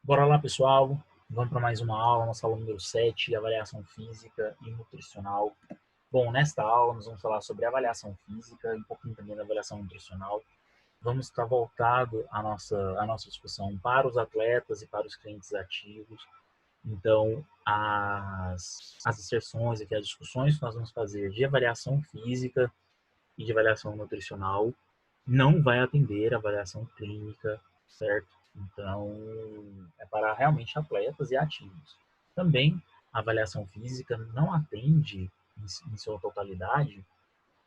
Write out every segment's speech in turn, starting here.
Bora lá, pessoal. Vamos para mais uma aula, nossa aula número 7, avaliação física e nutricional. Bom, nesta aula nós vamos falar sobre avaliação física e um pouquinho também da avaliação nutricional. Vamos estar voltado a nossa discussão para os atletas e para os clientes ativos. Então, as inserções aqui, as discussões que nós vamos fazer de avaliação física e de avaliação nutricional não vai atender a avaliação clínica, certo? Então, é para realmente atletas e ativos. Também, a avaliação física não atende, em sua totalidade,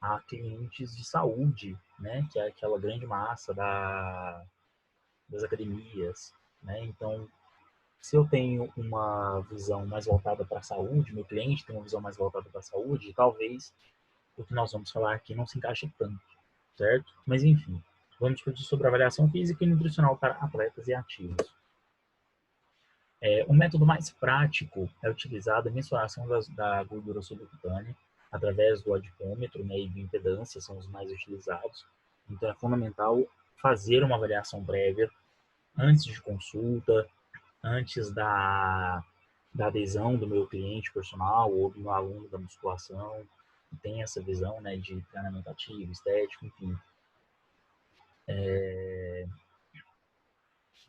a clientes de saúde, né? Que é aquela grande massa das academias, né? Então, se eu tenho uma visão mais voltada para a saúde, meu cliente tem uma visão mais voltada para a saúde, talvez o que nós vamos falar aqui não se encaixe tanto, certo? Mas enfim, vamos discutir sobre avaliação física e nutricional para atletas e ativos. O método mais prático é utilizado a mensuração da gordura subcutânea através do adipômetro, né, e bioimpedância são os mais utilizados. Então é fundamental fazer uma avaliação prévia antes de consulta, antes da adesão do meu cliente personal ou do meu aluno da musculação, que tem essa visão, né, de treinamento ativo, estético, enfim.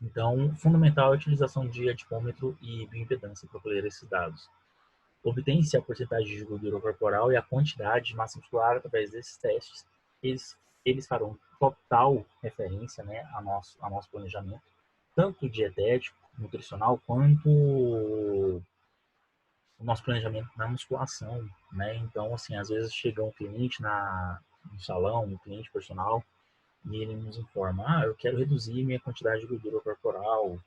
Então, fundamental é a utilização de adipômetro e bioimpedância para colher esses dados. Obtém-se a porcentagem de gordura corporal e a quantidade de massa muscular através desses testes. Eles farão total referência, né, a nosso planejamento, tanto dietético, nutricional, quanto o nosso planejamento na musculação, né? Então, assim, às vezes chega um cliente no salão, um cliente personal, e ele nos informa, eu quero reduzir minha quantidade de gordura corporal,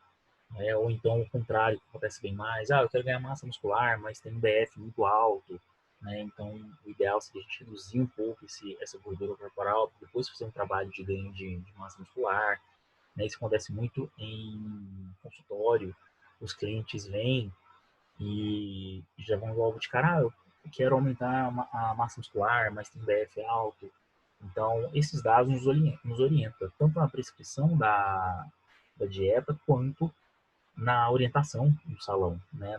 né? Ou então o contrário, que acontece bem mais, eu quero ganhar massa muscular, mas tem um BF muito alto, né? Então, o ideal seria a gente reduzir um pouco essa gordura corporal, depois fazer um trabalho de ganho de massa muscular, né? Isso acontece muito em consultório, os clientes vêm e já vão logo de cara, eu quero aumentar a massa muscular, mas tem BF alto. Então, esses dados nos orientam tanto na prescrição da dieta, quanto na orientação do salão, né?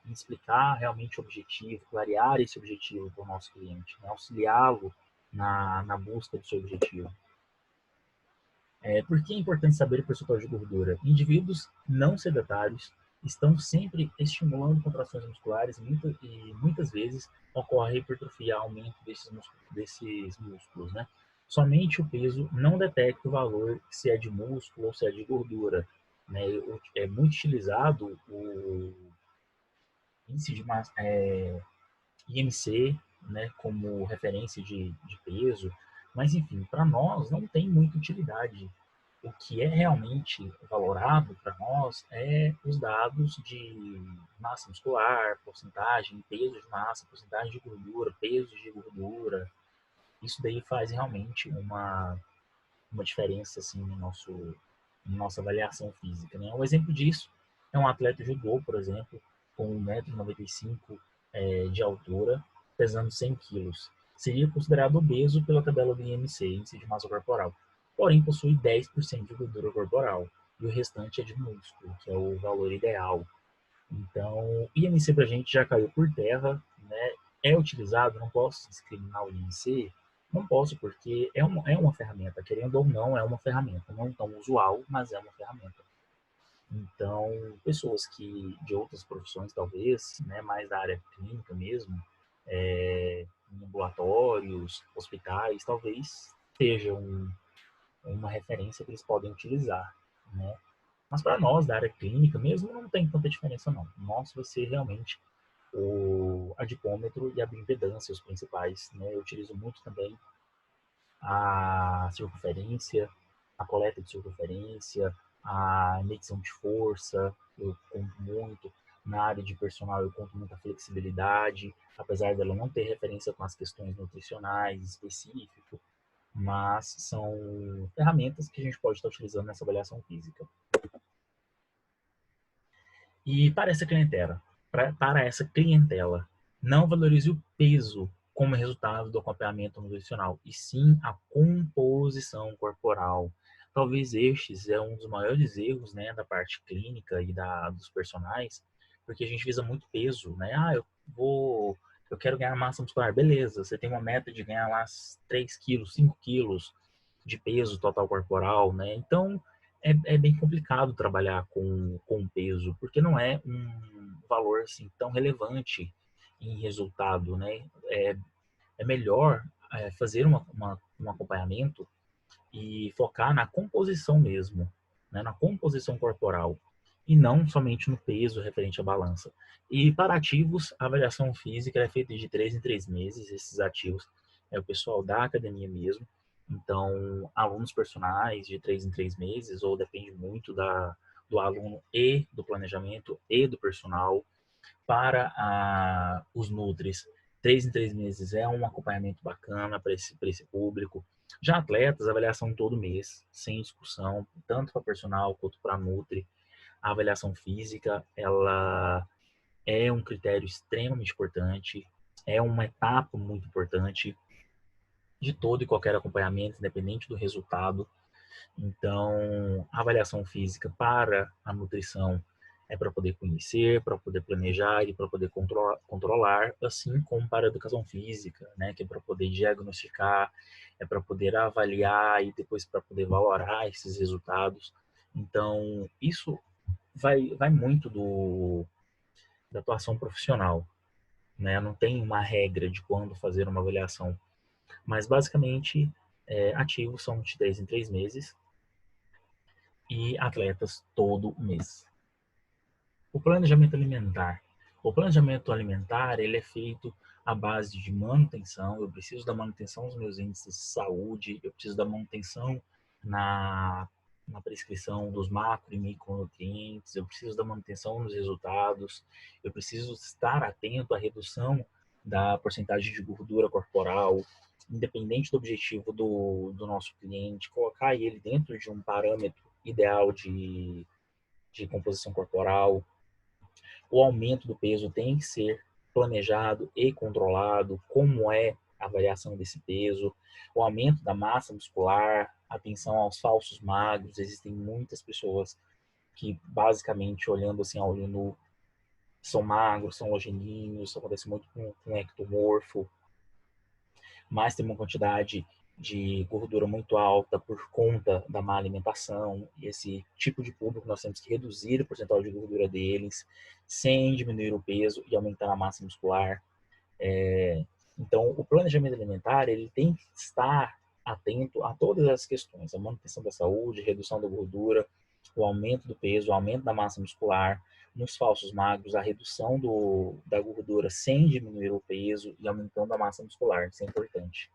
Em explicar realmente o objetivo, clarear esse objetivo para o nosso cliente, né? Auxiliá-lo na busca do seu objetivo. Por que é importante saber o percentual de gordura? Indivíduos não sedentários estão sempre estimulando contrações musculares e muitas vezes ocorre hipertrofia, aumento desses músculos, né? Somente o peso não detecta o valor se é de músculo ou se é de gordura, né? É muito utilizado o índice de massa, IMC, né, como referência de peso, mas enfim, para nós não tem muita utilidade. O que é realmente valorado para nós é os dados de massa muscular, porcentagem, peso de massa, porcentagem de gordura, peso de gordura. Isso daí faz realmente uma diferença assim, na nossa avaliação física. Né? Um exemplo disso é um atleta de judô, por exemplo, com 1,95 m de altura, pesando 100 quilos. Seria considerado obeso pela tabela do IMC, Índice de Massa Corporal. Porém, possui 10% de gordura corporal e o restante é de músculo, que é o valor ideal. Então, o IMC para a gente já caiu por terra, né? É utilizado, não posso discriminar o IMC, não posso, porque é uma ferramenta, querendo ou não, é uma ferramenta, não tão usual, mas é uma ferramenta. Então, pessoas que de outras profissões, talvez, né, mais da área clínica mesmo, em ambulatórios, hospitais, talvez seja uma referência que eles podem utilizar, né? Mas para nós, da área clínica mesmo, não tem tanta diferença, não. O nosso vai ser realmente o adipômetro e a bioimpedância, os principais, né? Eu utilizo muito também a circunferência, a coleta de circunferência, a medição de força, eu conto muito. Na área de personal, eu conto muito a flexibilidade, apesar dela não ter referência com as questões nutricionais específicas, mas são ferramentas que a gente pode estar utilizando nessa avaliação física. E para essa clientela, não valorize o peso como resultado do acompanhamento nutricional, e sim a composição corporal. Talvez estes é um dos maiores erros, né, da parte clínica e dos personagens, porque a gente visa muito peso, né? Eu quero ganhar massa muscular, beleza, você tem uma meta de ganhar lá 3 quilos, 5 quilos de peso total corporal, né? Então, é bem complicado trabalhar com peso, porque não é um valor assim tão relevante em resultado, né? É melhor fazer um acompanhamento e focar na composição mesmo, né? Na composição corporal, e não somente no peso referente à balança. E para ativos, a avaliação física é feita de 3 em 3 meses, esses ativos é o pessoal da academia mesmo. Então, alunos personais de 3 em 3 meses, ou depende muito do aluno e do planejamento e do personal. Para os Nutris, 3 em 3 meses é um acompanhamento bacana para esse público. Já atletas, avaliação todo mês, sem discussão, tanto para personal quanto para Nutri. A avaliação física, ela é um critério extremamente importante, é uma etapa muito importante de todo e qualquer acompanhamento, independente do resultado. Então, a avaliação física para a nutrição é para poder conhecer, para poder planejar e para poder controlar, assim como para a educação física, né, que é para poder diagnosticar, é para poder avaliar e depois para poder valorar esses resultados. Então, isso vai muito da atuação profissional, né? Não tem uma regra de quando fazer uma avaliação, mas basicamente ativos são de 3 em 3 meses e atletas todo mês. O planejamento alimentar. O planejamento alimentar, ele é feito à base de manutenção. Eu preciso da manutenção dos meus índices de saúde, eu preciso da manutenção na, na prescrição dos macro e micronutrientes, eu preciso da manutenção nos resultados, eu preciso estar atento à redução da porcentagem de gordura corporal, independente do objetivo do nosso cliente, colocar ele dentro de um parâmetro ideal de composição corporal. O aumento do peso tem que ser planejado e controlado, como é a variação desse peso, o aumento da massa muscular, atenção aos falsos magros. Existem muitas pessoas que, basicamente, olhando assim ao olho nu, são magros, são logeninhos, isso acontece muito com ectomorfo, mas tem uma quantidade de gordura muito alta por conta da má alimentação. E esse tipo de público nós temos que reduzir o percentual de gordura deles, sem diminuir o peso e aumentar a massa muscular. Então, o planejamento alimentar ele tem que estar atento a todas as questões: a manutenção da saúde, redução da gordura, o aumento do peso, o aumento da massa muscular, nos falsos magros, a redução da gordura sem diminuir o peso e aumentando a massa muscular. Isso é importante.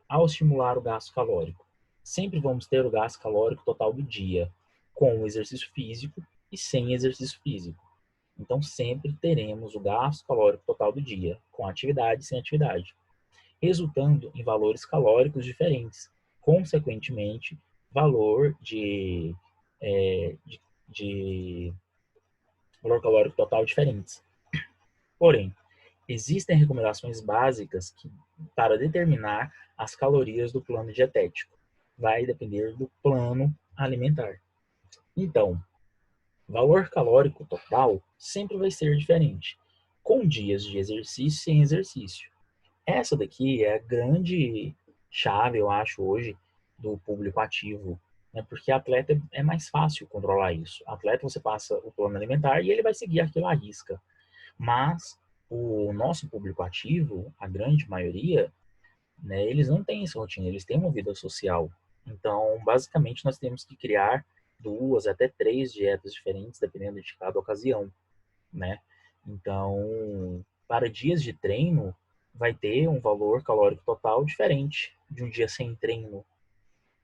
Ao estimular o gasto calórico, sempre vamos ter o gasto calórico total do dia, com o exercício físico e sem exercício físico. Então, sempre teremos o gasto calórico total do dia, com atividade e sem atividade, resultando em valores calóricos diferentes. Consequentemente, valor de valor calórico total diferentes. Porém, existem recomendações básicas para determinar as calorias do plano dietético. Vai depender do plano alimentar. Então, valor calórico total sempre vai ser diferente, com dias de exercício e sem exercício. Essa daqui é a grande chave, eu acho, hoje, do público ativo, né? Porque atleta é mais fácil controlar isso. Atleta, você passa o plano alimentar e ele vai seguir aquilo à risca. Mas o nosso público ativo, a grande maioria, né, eles não têm essa rotina, eles têm uma vida social. Então, basicamente, nós temos que criar 2 até 3 dietas diferentes, dependendo de cada ocasião, né? Então, para dias de treino, vai ter um valor calórico total diferente de um dia sem treino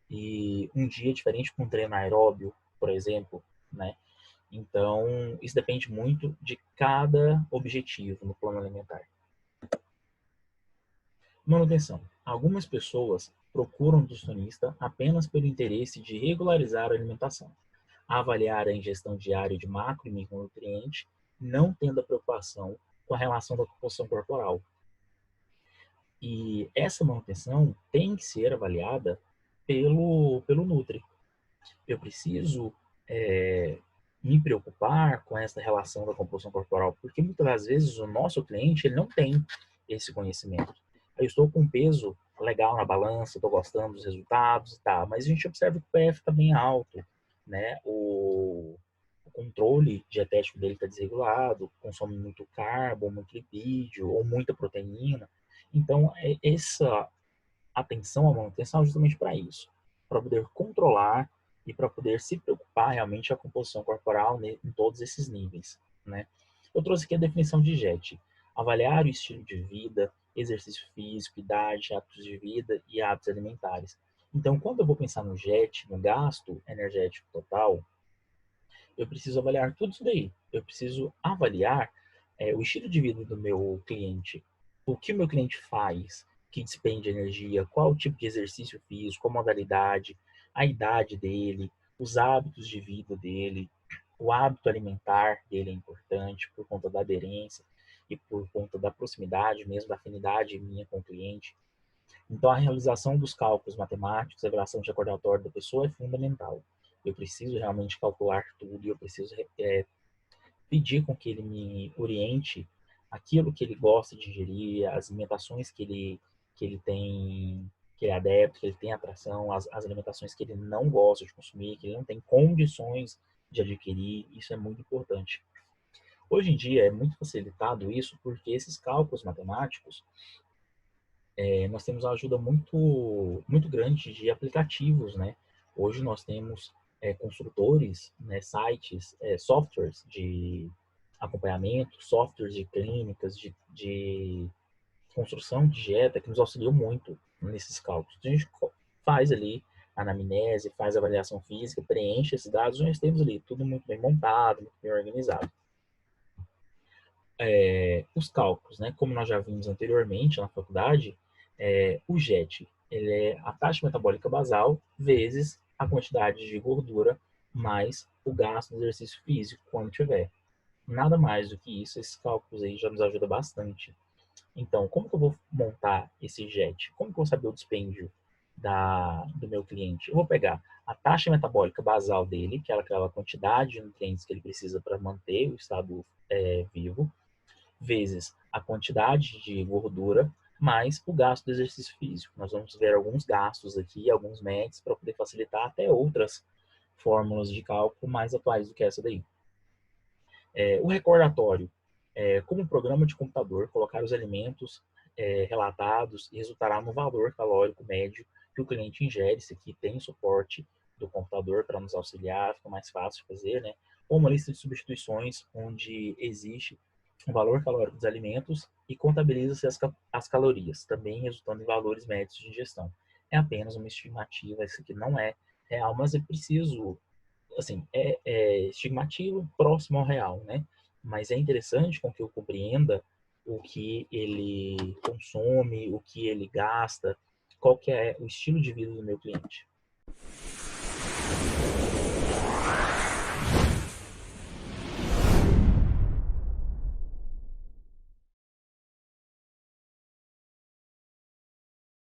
e um dia diferente com treino aeróbio, por exemplo, né? Então, isso depende muito de cada objetivo no plano alimentar. Manutenção. Algumas pessoas procuram um nutricionista apenas pelo interesse de regularizar a alimentação, avaliar a ingestão diária de macro e micronutrientes, não tendo a preocupação com a relação da composição corporal. E essa manutenção tem que ser avaliada pelo Nutri. Eu preciso me preocupar com essa relação da composição corporal, porque muitas das vezes o nosso cliente ele não tem esse conhecimento. Eu estou com um peso legal na balança, estou gostando dos resultados e tal, mas a gente observa que o PF está bem alto, né? O controle dietético dele está desregulado, consome muito carbo, muito lipídio ou muita proteína. Então, essa atenção à manutenção é justamente para isso, para poder controlar e para poder se preocupar realmente com a composição corporal em todos esses níveis, né? Eu trouxe aqui a definição de JET: avaliar o estilo de vida, exercício físico, idade, hábitos de vida e hábitos alimentares. Então, quando eu vou pensar no JET, no gasto energético total, eu preciso avaliar tudo isso daí. Eu preciso avaliar o estilo de vida do meu cliente, o que o meu cliente faz, que despende energia, qual o tipo de exercício físico, qual modalidade, a idade dele, os hábitos de vida dele, o hábito alimentar dele é importante por conta da aderência e por conta da proximidade mesmo, da afinidade minha com o cliente. Então, a realização dos cálculos matemáticos, a relação de recordatório da pessoa é fundamental. Eu preciso realmente calcular tudo e eu preciso pedir com que ele me oriente aquilo que ele gosta de ingerir, as alimentações que ele tem, que ele é adepto, que ele tem atração, as alimentações que ele não gosta de consumir, que ele não tem condições de adquirir. Isso é muito importante. Hoje em dia é muito facilitado isso porque esses cálculos matemáticos nós temos uma ajuda muito grande de aplicativos, né? Hoje nós temos construtores, né, sites, softwares de acompanhamento, softwares de clínicas, de construção de dieta que nos auxiliam muito nesses cálculos. A gente faz ali a anamnese, faz a avaliação física, preenche esses dados, nós temos ali tudo muito bem montado, muito bem organizado. Os cálculos, né? Como nós já vimos anteriormente na faculdade, o JET, ele é a taxa metabólica basal vezes a quantidade de gordura mais o gasto do exercício físico quando tiver. Nada mais do que isso, esses cálculos aí já nos ajudam bastante. Então, como que eu vou montar esse JET? Como que eu vou saber o dispêndio do meu cliente? Eu vou pegar a taxa metabólica basal dele, que é aquela quantidade de nutrientes que ele precisa para manter o estado vivo, vezes a quantidade de gordura mais o gasto do exercício físico. Nós vamos ver alguns gastos aqui, alguns métodos para poder facilitar até outras fórmulas de cálculo mais atuais do que essa daí. O recordatório, como um programa de computador, colocar os alimentos relatados e resultará no valor calórico médio que o cliente ingere. Isso aqui tem suporte do computador para nos auxiliar, fica mais fácil de fazer, né? Ou uma lista de substituições onde existe o valor calórico dos alimentos e contabiliza-se as calorias, também resultando em valores médios de ingestão. É apenas uma estimativa, isso aqui não é real, mas é preciso, assim, estimativo próximo ao real, né? Mas é interessante com que eu compreenda o que ele consome, o que ele gasta, qual que é o estilo de vida do meu cliente.